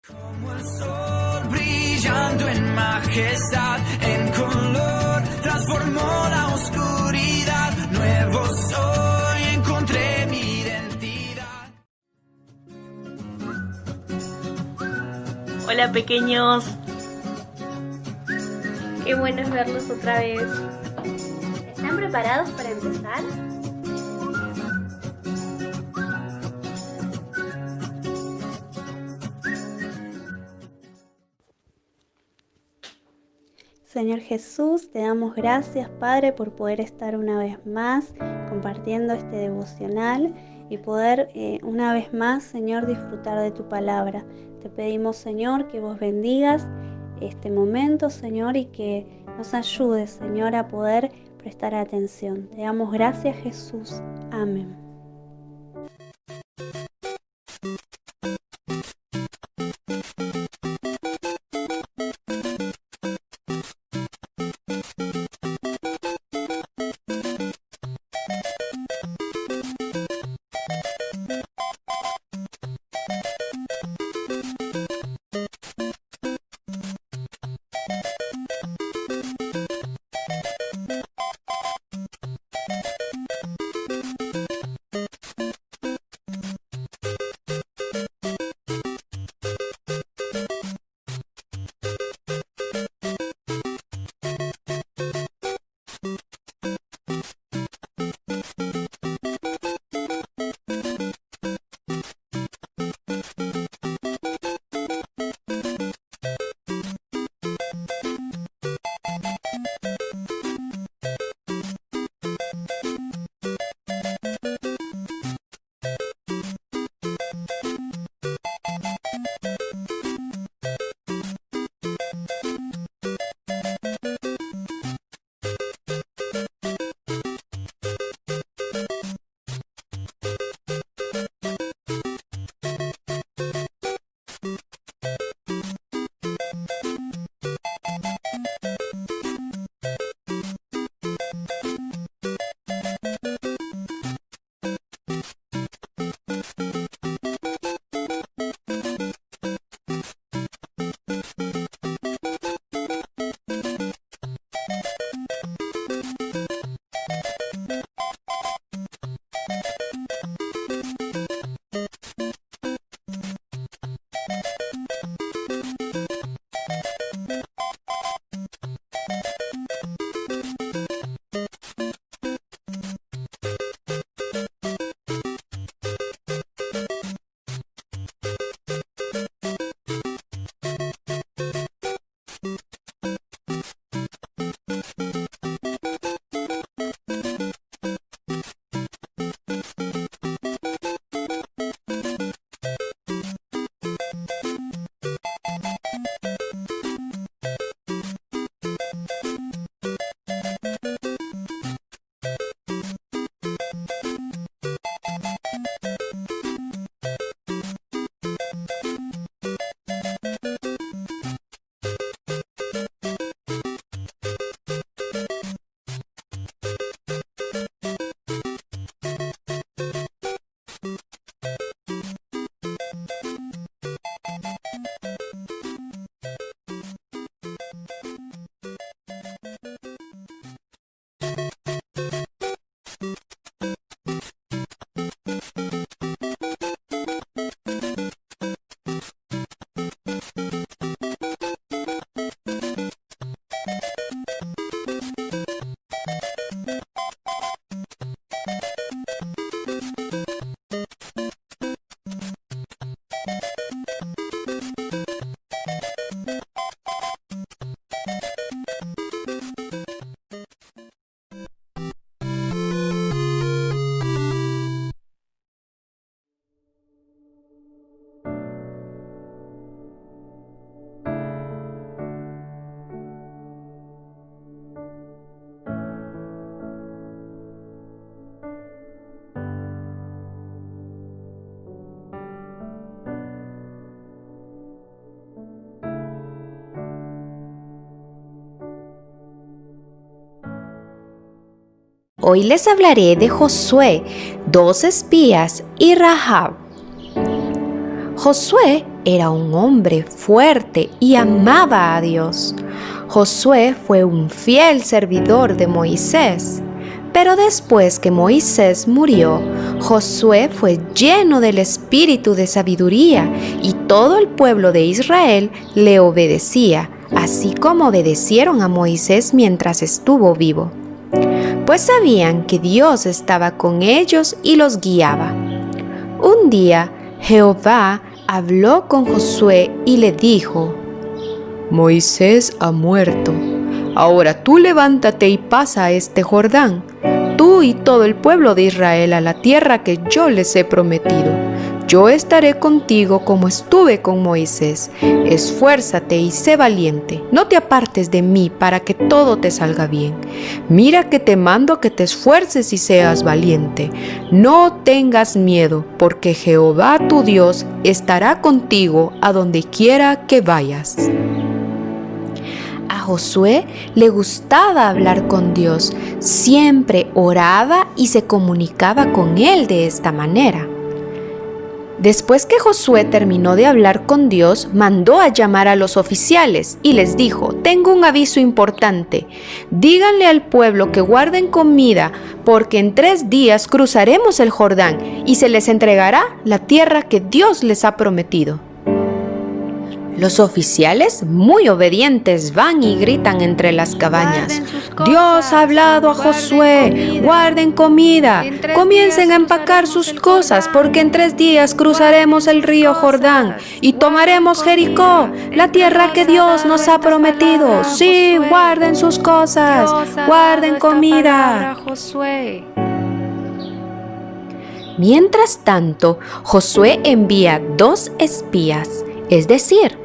Como el sol brillando en majestad, en color transformó la oscuridad. Nuevo soy, encontré mi identidad. Hola pequeños, qué bueno es verlos otra vez. ¿Están preparados para empezar? Señor Jesús, te damos gracias, Padre, por poder estar una vez más compartiendo este devocional y poder una vez más, Señor, disfrutar de tu palabra. Te pedimos, Señor, que vos bendigas este momento, Señor, y que nos ayudes, Señor, a poder prestar atención. Te damos gracias, Jesús. Amén. Hoy les hablaré de Josué, 2 espías y Rahab. Josué era un hombre fuerte y amaba a Dios. Josué fue un fiel servidor de Moisés. Pero después que Moisés murió, Josué fue lleno del espíritu de sabiduría y todo el pueblo de Israel le obedecía, así como obedecieron a Moisés mientras estuvo vivo. Pues sabían que Dios estaba con ellos y los guiaba. Un día, Jehová habló con Josué y le dijo: Moisés ha muerto. Ahora tú levántate y pasa este Jordán, tú y todo el pueblo de Israel, a la tierra que yo les he prometido. Yo estaré contigo como estuve con Moisés. Esfuérzate y sé valiente. No te apartes de mí para que todo te salga bien. Mira que te mando que te esfuerces y seas valiente. No tengas miedo, porque Jehová tu Dios estará contigo a donde quiera que vayas. A Josué le gustaba hablar con Dios. Siempre oraba y se comunicaba con él de esta manera. Después que Josué terminó de hablar con Dios, mandó a llamar a los oficiales y les dijo: tengo un aviso importante. Díganle al pueblo que guarden comida, porque en 3 días cruzaremos el Jordán y se les entregará la tierra que Dios les ha prometido. Los oficiales, muy obedientes, van y gritan entre las cabañas: Dios ha hablado a Josué, guarden comida, comiencen a empacar sus cosas, porque en 3 días cruzaremos el río Jordán y tomaremos Jericó, la tierra que Dios nos ha prometido. Sí, guarden sus cosas, guarden comida. Mientras tanto, Josué envía 2 espías, es decir,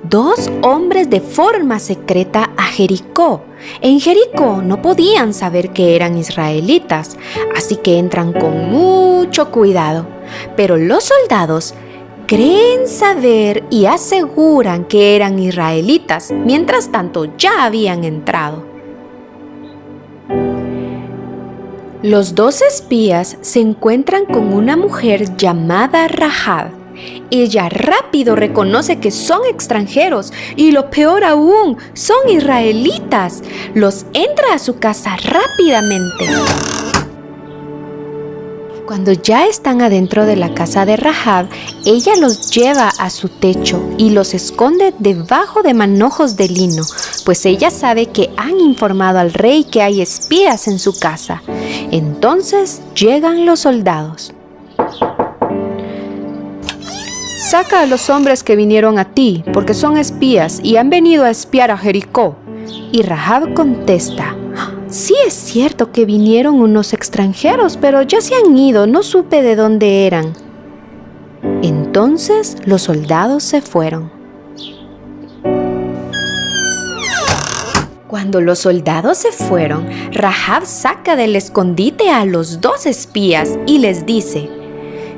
2 hombres de forma secreta a Jericó. En Jericó no podían saber que eran israelitas, así que entran con mucho cuidado. Pero los soldados creen saber y aseguran que eran israelitas. Mientras tanto, ya habían entrado. Los 2 espías se encuentran con una mujer llamada Rahab. Ella rápido reconoce que son extranjeros y lo peor aún, son israelitas. Los entra a su casa rápidamente. Cuando ya están adentro de la casa de Rahab, ella los lleva a su techo y los esconde debajo de manojos de lino, pues ella sabe que han informado al rey que hay espías en su casa. Entonces llegan los soldados. Saca a los hombres que vinieron a ti, porque son espías y han venido a espiar a Jericó. Y Rahab contesta: sí es cierto que vinieron unos extranjeros, pero ya se han ido, no supe de dónde eran. Entonces los soldados se fueron. Cuando los soldados se fueron, Rahab saca del escondite a los 2 espías y les dice: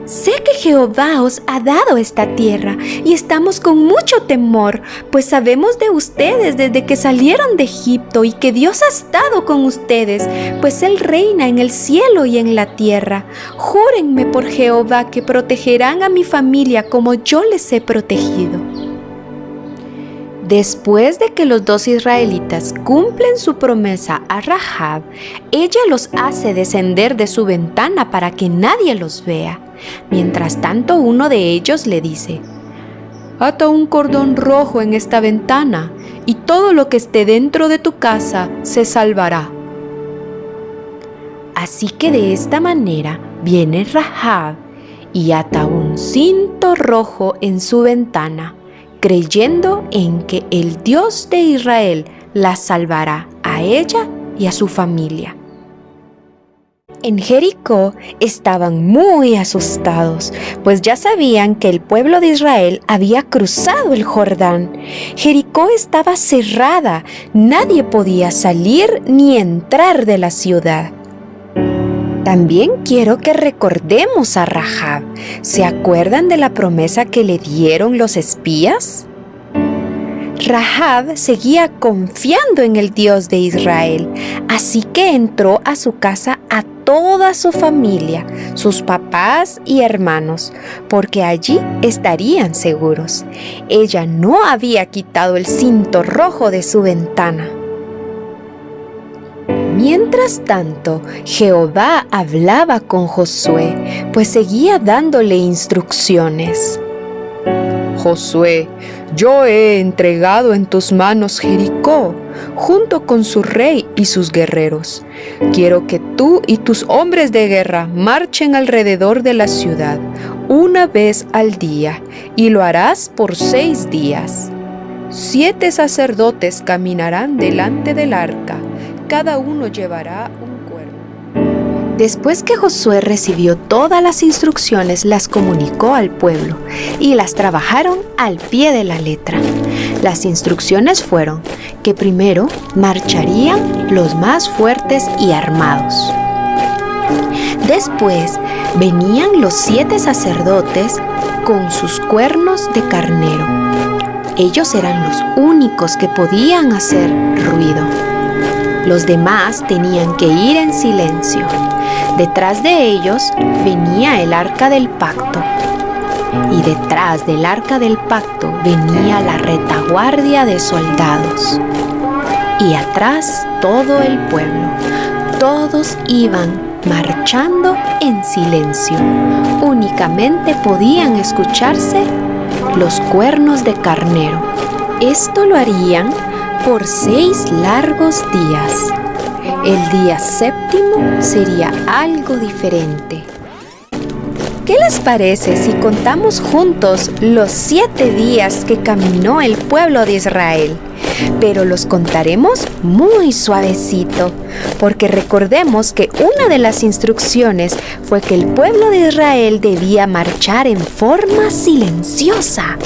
sé que Jehová os ha dado esta tierra y estamos con mucho temor, pues sabemos de ustedes desde que salieron de Egipto y que Dios ha estado con ustedes, pues Él reina en el cielo y en la tierra. Júrenme por Jehová que protegerán a mi familia como yo les he protegido. Después de que los 2 israelitas cumplen su promesa a Rahab, ella los hace descender de su ventana para que nadie los vea. Mientras tanto, uno de ellos le dice: ata un cordón rojo en esta ventana y todo lo que esté dentro de tu casa se salvará. Así que de esta manera viene Rahab y ata un cinto rojo en su ventana, creyendo en que el Dios de Israel la salvará a ella y a su familia. En Jericó estaban muy asustados, pues ya sabían que el pueblo de Israel había cruzado el Jordán. Jericó estaba cerrada, nadie podía salir ni entrar de la ciudad. También quiero que recordemos a Rahab. ¿Se acuerdan de la promesa que le dieron los espías? Rahab seguía confiando en el Dios de Israel, así que entró a su casa a toda su familia, sus papás y hermanos, porque allí estarían seguros. Ella no había quitado el cinto rojo de su ventana. Mientras tanto, Jehová hablaba con Josué, pues seguía dándole instrucciones. Josué, yo he entregado en tus manos Jericó, junto con su rey y sus guerreros. Quiero que tú y tus hombres de guerra marchen alrededor de la ciudad una vez al día, y lo harás por 6 días. 7 sacerdotes caminarán delante del arca, cada uno llevará un cuerno. Después que Josué recibió todas las instrucciones, las comunicó al pueblo y las trabajaron al pie de la letra. Las instrucciones fueron que primero marcharían los más fuertes y armados. Después venían los 7 sacerdotes con sus cuernos de carnero. Ellos eran los únicos que podían hacer ruido. Los demás tenían que ir en silencio. Detrás de ellos venía el arca del pacto. Y detrás del arca del pacto venía la retaguardia de soldados. Y atrás todo el pueblo. Todos iban marchando en silencio. Únicamente podían escucharse los cuernos de carnero. Esto lo harían por 6 largos días. El día 7º sería algo diferente. ¿Qué les parece si contamos juntos los 7 días que caminó el pueblo de Israel? Pero los contaremos muy suavecito, porque recordemos que una de las instrucciones fue que el pueblo de Israel debía marchar en forma silenciosa.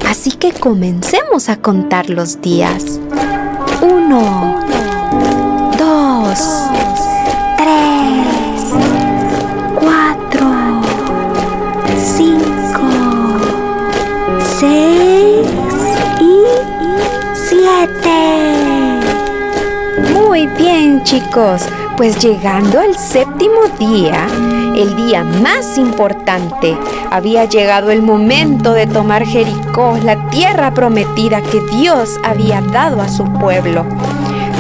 Así que comencemos a contar los días. 1, 2, 3, 4, 5, 6 y 7. Muy bien, chicos. Pues llegando al 7º día, el día más importante, había llegado el momento de tomar Jericó, la tierra prometida que Dios había dado a su pueblo.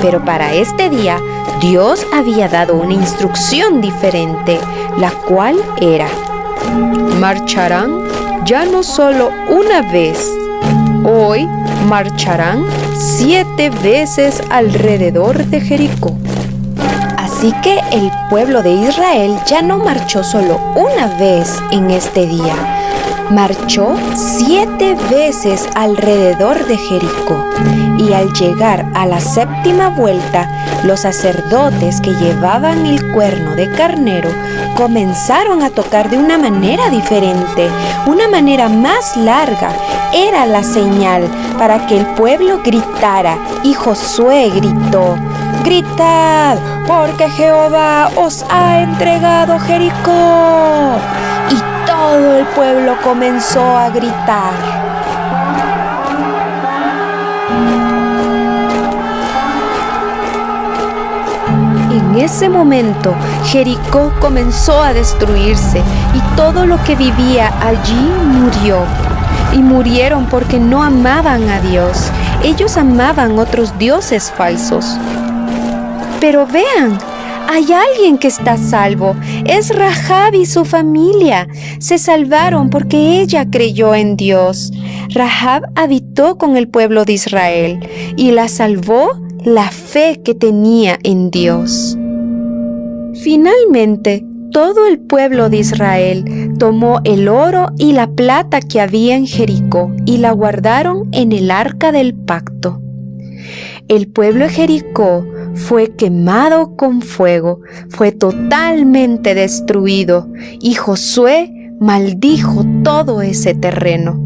Pero para este día, Dios había dado una instrucción diferente, la cual era: marcharán ya no solo una vez, hoy marcharán 7 veces alrededor de Jericó. Así que el pueblo de Israel ya no marchó solo una vez en este día, marchó 7 veces alrededor de Jericó. Y al llegar a la 7ª vuelta, los sacerdotes que llevaban el cuerno de carnero comenzaron a tocar de una manera diferente, una manera más larga. Era la señal para que el pueblo gritara, y Josué gritó: ¡gritad, porque Jehová os ha entregado Jericó! Y todo el pueblo comenzó a gritar. En ese momento, Jericó comenzó a destruirse y todo lo que vivía allí murió. Y murieron porque no amaban a Dios. Ellos amaban otros dioses falsos. Pero vean, hay alguien que está salvo. Es Rahab y su familia. Se salvaron porque ella creyó en Dios. Rahab habitó con el pueblo de Israel y la salvó la fe que tenía en Dios. Finalmente, todo el pueblo de Israel tomó el oro y la plata que había en Jericó y la guardaron en el arca del pacto. El pueblo de Jericó fue quemado con fuego, fue totalmente destruido, y Josué maldijo todo ese terreno.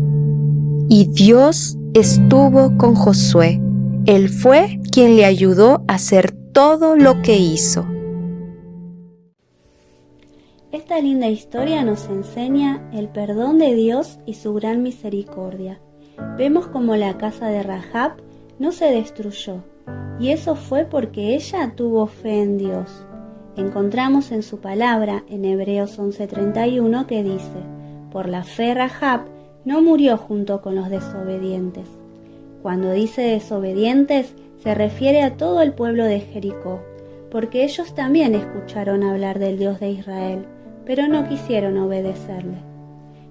Y Dios estuvo con Josué. Él fue quien le ayudó a hacer todo lo que hizo. Esta linda historia nos enseña el perdón de Dios y su gran misericordia. Vemos como la casa de Rahab no se destruyó, y eso fue porque ella tuvo fe en Dios. encontramos en su palabra en Hebreos 11:31 que dice: por la fe Rahab no murió junto con los desobedientes. Cuando dice desobedientes, se refiere a todo el pueblo de Jericó, porque ellos también escucharon hablar del Dios de Israel, pero no quisieron obedecerle.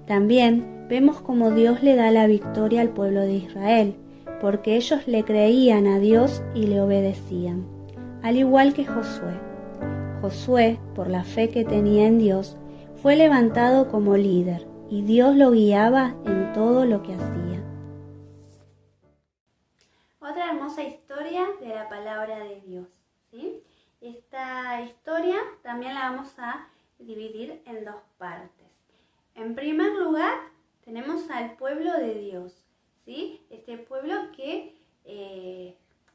También vemos cómo Dios le da la victoria al pueblo de Israel, porque ellos le creían a Dios y le obedecían, al igual que Josué. Josué, por la fe que tenía en Dios, fue levantado como líder y Dios lo guiaba en todo lo que hacía. Otra hermosa historia de la palabra de Dios, ¿sí? Esta historia también la vamos a dividir en dos partes. En primer lugar, tenemos al pueblo de Dios, ¿sí? Este pueblo que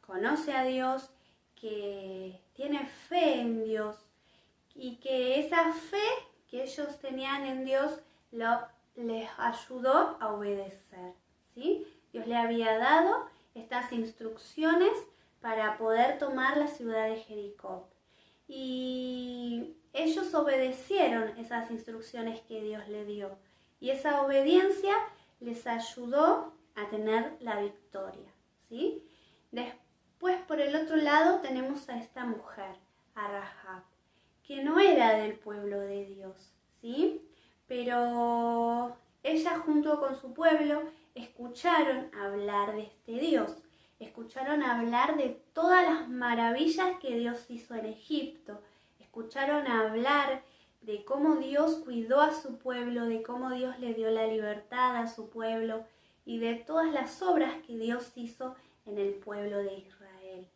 conoce a Dios, que tiene fe en Dios y que esa fe que ellos tenían en Dios les ayudó a obedecer, ¿sí? Dios le había dado estas instrucciones para poder tomar la ciudad de Jericó. Y ellos obedecieron esas instrucciones que Dios le dio. Y esa obediencia les ayudó a tener la victoria, ¿sí? Después, por el otro lado, tenemos a esta mujer, a Rahab, que no era del pueblo de Dios, ¿sí? Pero ella junto con su pueblo escucharon hablar de este Dios. Escucharon hablar de todas las maravillas que Dios hizo en Egipto. Escucharon hablar de cómo Dios cuidó a su pueblo, de cómo Dios le dio la libertad a su pueblo y de todas las obras que Dios hizo en el pueblo de Israel.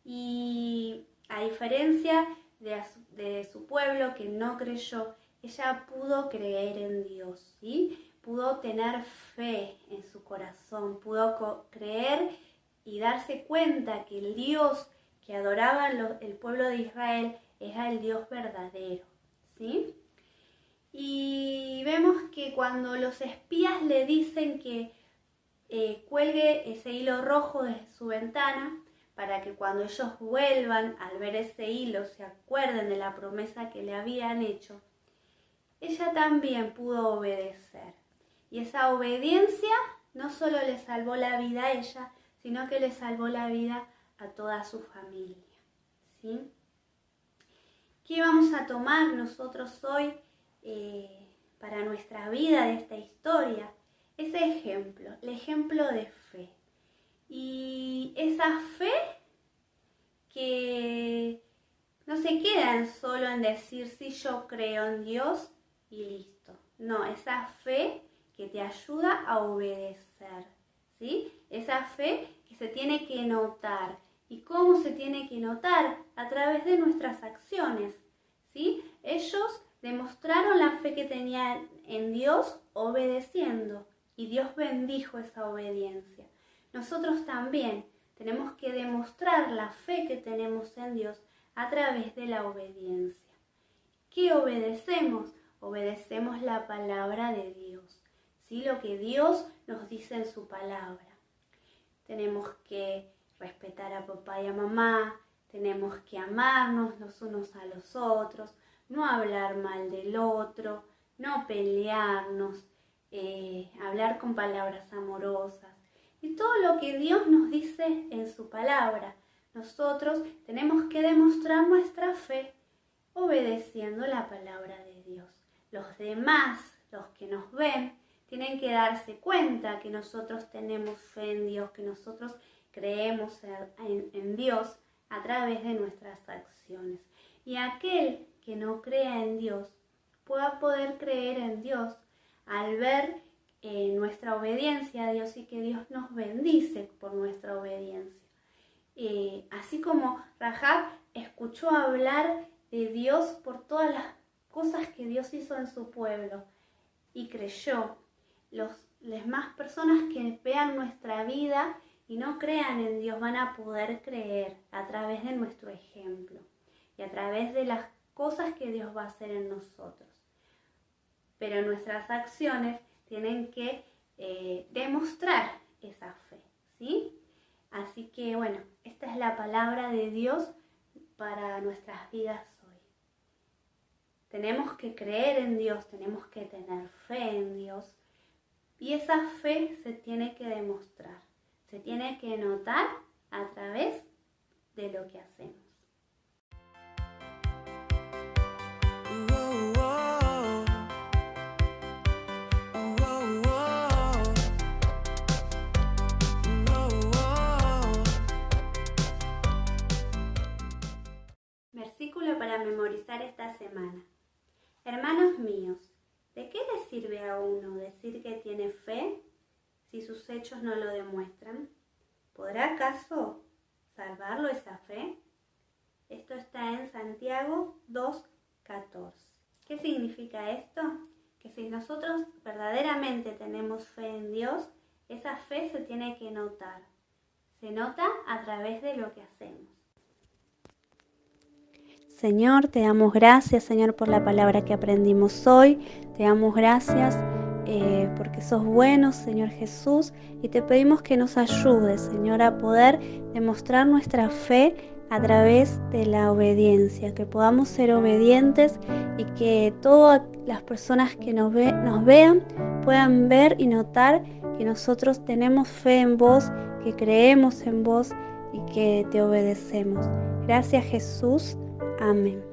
Y a diferencia de su pueblo que no creyó, ella pudo creer en Dios, ¿sí? Pudo tener fe en su corazón, pudo creer y darse cuenta que el Dios que adoraba el pueblo de Israel era el Dios verdadero, ¿sí? Y vemos que cuando los espías le dicen que cuelgue ese hilo rojo de su ventana para que cuando ellos vuelvan al ver ese hilo se acuerden de la promesa que le habían hecho, ella también pudo obedecer. Y esa obediencia no solo le salvó la vida a ella, sino que le salvó la vida a toda su familia, ¿sí? ¿Qué vamos a tomar nosotros hoy para nuestra vida de esta historia? Ese ejemplo, el ejemplo de fe. Y esa fe que no se queda solo en decir sí, yo creo en Dios y listo. No, esa fe que te ayuda a obedecer, ¿sí? Esa fe que se tiene que notar. ¿Y cómo se tiene que notar? A través de nuestras acciones, ¿sí? Ellos demostraron la fe que tenían en Dios obedeciendo y Dios bendijo esa obediencia. Nosotros también tenemos que demostrar la fe que tenemos en Dios a través de la obediencia. ¿Qué obedecemos? Obedecemos la palabra de Dios, ¿sí? Lo que Dios nos dice en su palabra. Tenemos que respetar a papá y a mamá, tenemos que amarnos los unos a los otros, no hablar mal del otro, no pelearnos, hablar con palabras amorosas y todo lo que Dios nos dice en su palabra. Nosotros tenemos que demostrar nuestra fe obedeciendo la palabra de Dios. Los demás, los que nos ven, tienen que darse cuenta que nosotros tenemos fe en Dios, que nosotros creemos en Dios a través de nuestras acciones. Y aquel que no crea en Dios pueda poder creer en Dios al ver nuestra obediencia a Dios y que Dios nos bendice por nuestra obediencia. Así como Rahab escuchó hablar de Dios por todas las cosas que Dios hizo en su pueblo y creyó. Las más personas que vean nuestra vida y no crean en Dios van a poder creer a través de nuestro ejemplo y a través de las cosas que Dios va a hacer en nosotros. Pero nuestras acciones tienen que demostrar esa fe, ¿sí? Así que bueno, esta es la palabra de Dios para nuestras vidas hoy. Tenemos que creer en Dios, tenemos que tener fe en Dios. Y esa fe se tiene que demostrar, se tiene que notar a través de lo que hacemos. Versículo para memorizar esta semana. Hermanos míos, ¿de qué le sirve a uno decir que tiene fe si sus hechos no lo demuestran? ¿Podrá acaso salvarlo esa fe? Esto está en Santiago 2:14. ¿Qué significa esto? Que si nosotros verdaderamente tenemos fe en Dios, esa fe se tiene que notar. Se nota a través de lo que hacemos. Señor, te damos gracias, Señor, por la palabra que aprendimos hoy. Te damos gracias porque sos bueno, Señor Jesús, y te pedimos que nos ayudes, Señor, a poder demostrar nuestra fe a través de la obediencia, que podamos ser obedientes y que todas las personas que nos vean puedan ver y notar que nosotros tenemos fe en vos, que creemos en vos y que te obedecemos. Gracias, Jesús. Amén.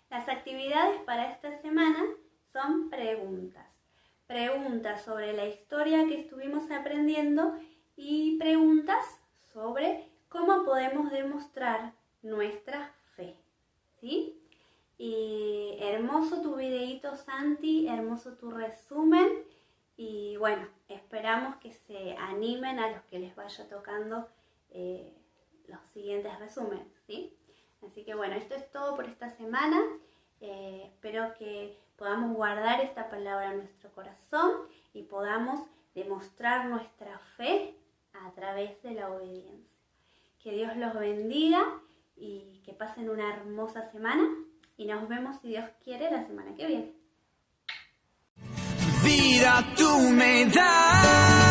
Las actividades para esta semana son preguntas. Preguntas sobre la historia que estuvimos aprendiendo y preguntas sobre cómo podemos demostrar nuestra fe. ¿Sí? Y hermoso tu videíto, Santi, hermoso tu resumen. Y bueno, esperamos que se animen a los que les vaya tocando los siguientes resúmenes, ¿sí? Así que bueno, esto es todo por esta semana. Espero que podamos guardar esta palabra en nuestro corazón y podamos demostrar nuestra fe a través de la obediencia. Que Dios los bendiga y que pasen una hermosa semana y nos vemos, si Dios quiere, la semana que viene. Vida tú me das.